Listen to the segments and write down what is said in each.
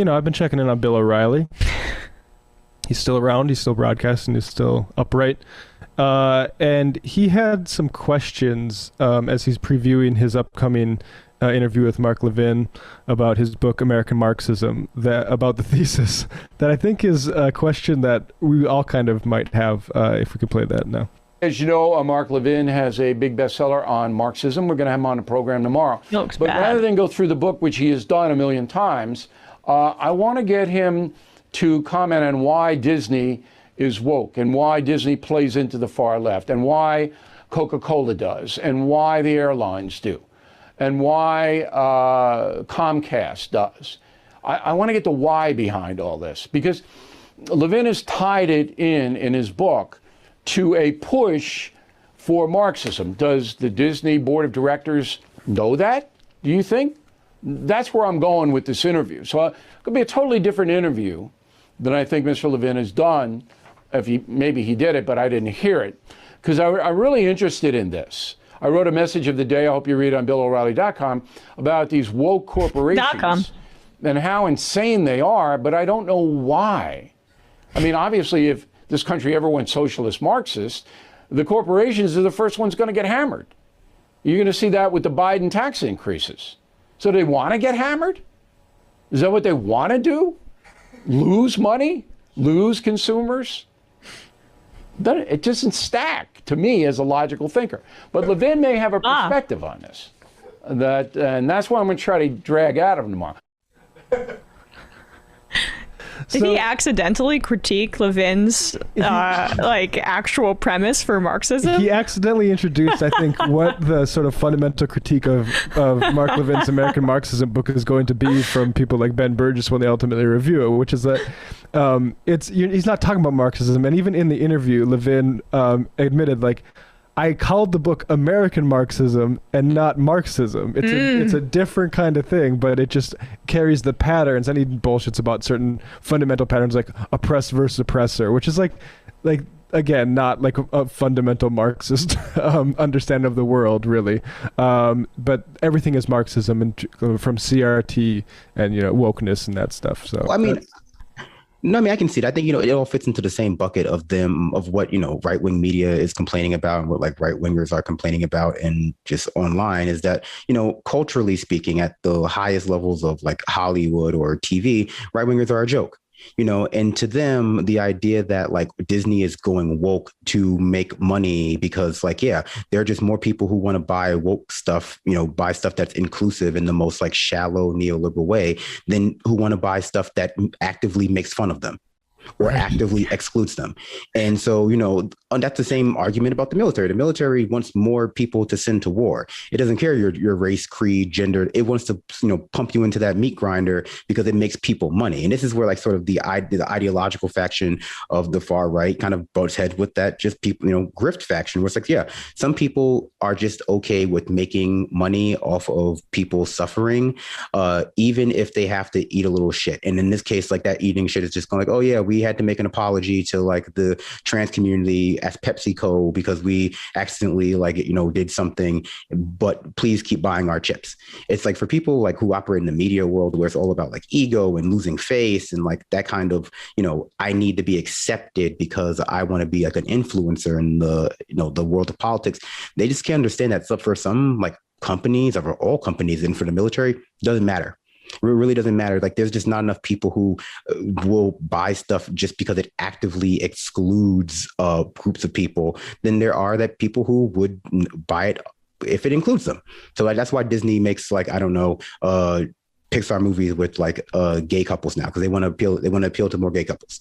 I've been checking in on Bill O'Reilly. He's still around. He's still broadcasting. He's still upright. And he had some questions as he's previewing his upcoming interview with Mark Levin about his book, American Marxism, about the thesis, that I think is a question that we all kind of might have if we could play that now. As you know, Mark Levin has a big bestseller on Marxism. We're going to have him on the program tomorrow. But rather than go through the book, which he has done a million times, I want to get him to comment on why Disney is woke and why Disney plays into the far left and why Coca-Cola does and why the airlines do and why Comcast does. I want to get the why behind all this, because Levin has tied it in his book to a push for Marxism. Does the Disney board of directors know that, do you think? That's where I'm going with this interview. So it could be a totally different interview than I think Mr. Levin has done. Maybe he did it, but I didn't hear it, because I'm really interested in this. I wrote a message of the day, I hope you read it on BillO'Reilly.com, about these woke corporations and how insane they are, but I don't know why. I mean, obviously, if this country ever went socialist Marxist, the corporations are the first ones going to get hammered. You're going to see that with the Biden tax increases. So they want to get hammered? Is that what they want to do? Lose money? Lose consumers? It doesn't stack to me as a logical thinker. But Levin may have a perspective on this. And that's what I'm going to try to drag out of him tomorrow. Did he accidentally critique Levin's actual premise for Marxism? He accidentally introduced, I think, what the sort of fundamental critique of Mark Levin's American Marxism book is going to be from people like Ben Burgess when they ultimately review it, which is that he's not talking about Marxism. And even in the interview, Levin admitted, I called the book American Marxism and not Marxism. It's a different kind of thing, but it just carries the patterns. And he bullshits about certain fundamental patterns like oppressed versus oppressor, which is again, not like a fundamental Marxist understanding of the world, really. But everything is Marxism, and from CRT and wokeness and that stuff. So well, I can see that. I think, it all fits into the same bucket of what, right-wing media is complaining about and what right-wingers are complaining about and just online is that, culturally speaking, at the highest levels of Hollywood or TV, right-wingers are a joke. And to them, the idea that Disney is going woke to make money because there are just more people who want to buy woke stuff, buy stuff that's inclusive in the most shallow neoliberal way than who want to buy stuff that actively makes fun of them or actively excludes them. And so, that's the same argument about the military. The military wants more people to send to war. It doesn't care your race, creed, gender. It wants to, pump you into that meat grinder because it makes people money. And this is where sort of the ideological faction of the far right kind of butts heads with that just people, grift faction, where it's some people are just okay with making money off of people suffering, even if they have to eat a little shit. And in this case, that eating shit is just going oh yeah, we had to make an apology to the trans community as PepsiCo because we accidentally did something, but please keep buying our chips. It's for people who operate in the media world where it's all about ego and losing face and that kind of, I need to be accepted because I want to be an influencer in the world of politics. They just can't understand that for some companies or for all companies and for the military, doesn't matter. It really doesn't matter. There's just not enough people who will buy stuff just because it actively excludes groups of people. Then there are people who would buy it if it includes them. So that's why Disney makes Pixar movies with gay couples now, because they want to appeal to more gay couples.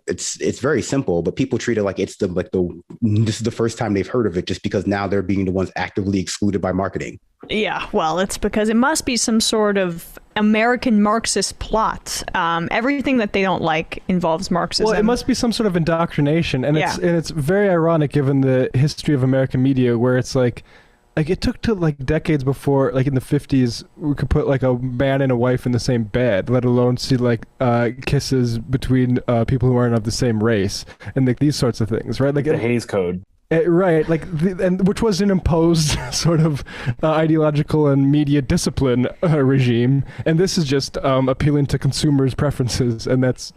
It's very simple, but people treat it like it's this is the first time they've heard of it just because now they're being the ones actively excluded by marketing. Yeah, well, it's because it must be some sort of American Marxist plot. Everything that they don't like involves Marxism. Well, it must be some sort of indoctrination, and it's very ironic given the history of American media, where it's it took to decades before, in the 50s, we could put a man and a wife in the same bed, let alone see kisses between people who aren't of the same race and these sorts of things, right? The Hays Code. Right, like, and which was an imposed sort of ideological and media discipline regime, and this is just appealing to consumers' preferences, and that's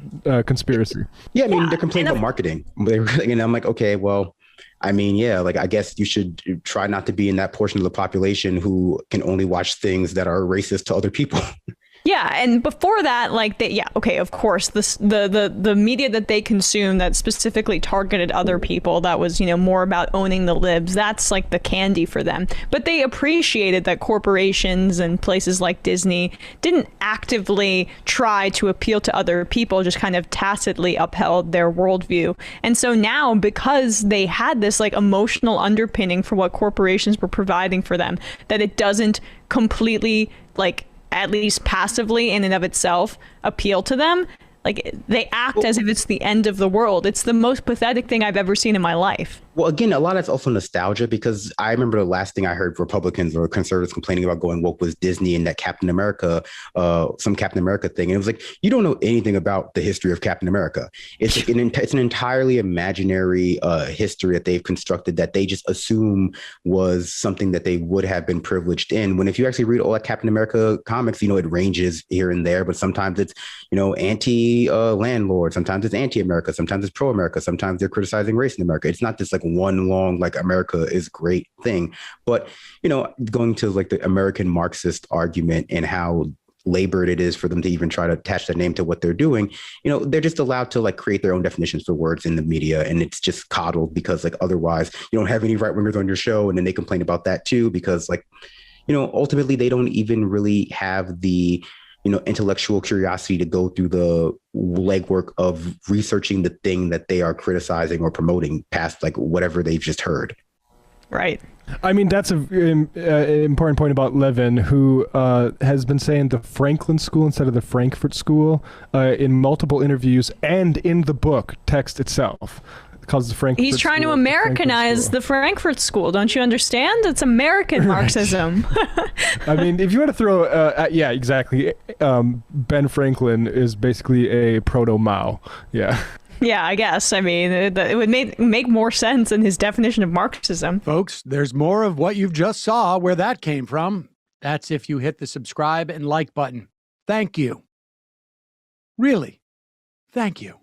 conspiracy. Yeah, I mean, they're complaining about marketing, and I'm like, okay, well, I mean, yeah, like, I guess you should try not to be in that portion of the population who can only watch things that are racist to other people. Yeah, and before that, like, of course, the media that they consumed that specifically targeted other people, that was, more about owning the libs, that's like the candy for them. But they appreciated that corporations and places like Disney didn't actively try to appeal to other people, just kind of tacitly upheld their worldview. And so now, because they had this like emotional underpinning for what corporations were providing for them, that it doesn't completely, like, at least passively in and of itself, appeal to them. Like, they act as if it's the end of the world. It's the most pathetic thing I've ever seen in my life. Well, again, a lot of that's also nostalgia, because I remember the last thing I heard Republicans or conservatives complaining about going woke was Disney and that Captain America, some Captain America thing. And it was like, you don't know anything about the history of Captain America. It's like it's an entirely imaginary history that they've constructed that they just assume was something that they would have been privileged in. When if you actually read all that Captain America comics, it ranges here and there, but sometimes it's, anti-landlord, sometimes it's anti-America, sometimes it's pro-America, sometimes they're criticizing race in America. It's not just like one long, like, America is great thing. But, going to like the American Marxist argument and how labored it is for them to even try to attach that name to what they're doing, they're just allowed to like create their own definitions for words in the media. And it's just coddled because like otherwise you don't have any right wingers on your show. And then they complain about that too, because like, ultimately they don't even really have the intellectual curiosity to go through the legwork of researching the thing that they are criticizing or promoting past like whatever they've just heard. Right. I mean, that's an important point about Levin, who has been saying the Franklin School instead of the Frankfurt School in multiple interviews and in the book text itself. Calls the Frankfurt He's trying School, to Americanize the Frankfurt School. Don't you understand? It's American Marxism. I mean, if you want to throw, yeah, exactly. Ben Franklin is basically a proto-Mao. Yeah. Yeah, I guess. I mean, it would make more sense in his definition of Marxism. Folks, there's more of what you've just saw where that came from. That's if you hit the subscribe and like button. Thank you. Really, thank you.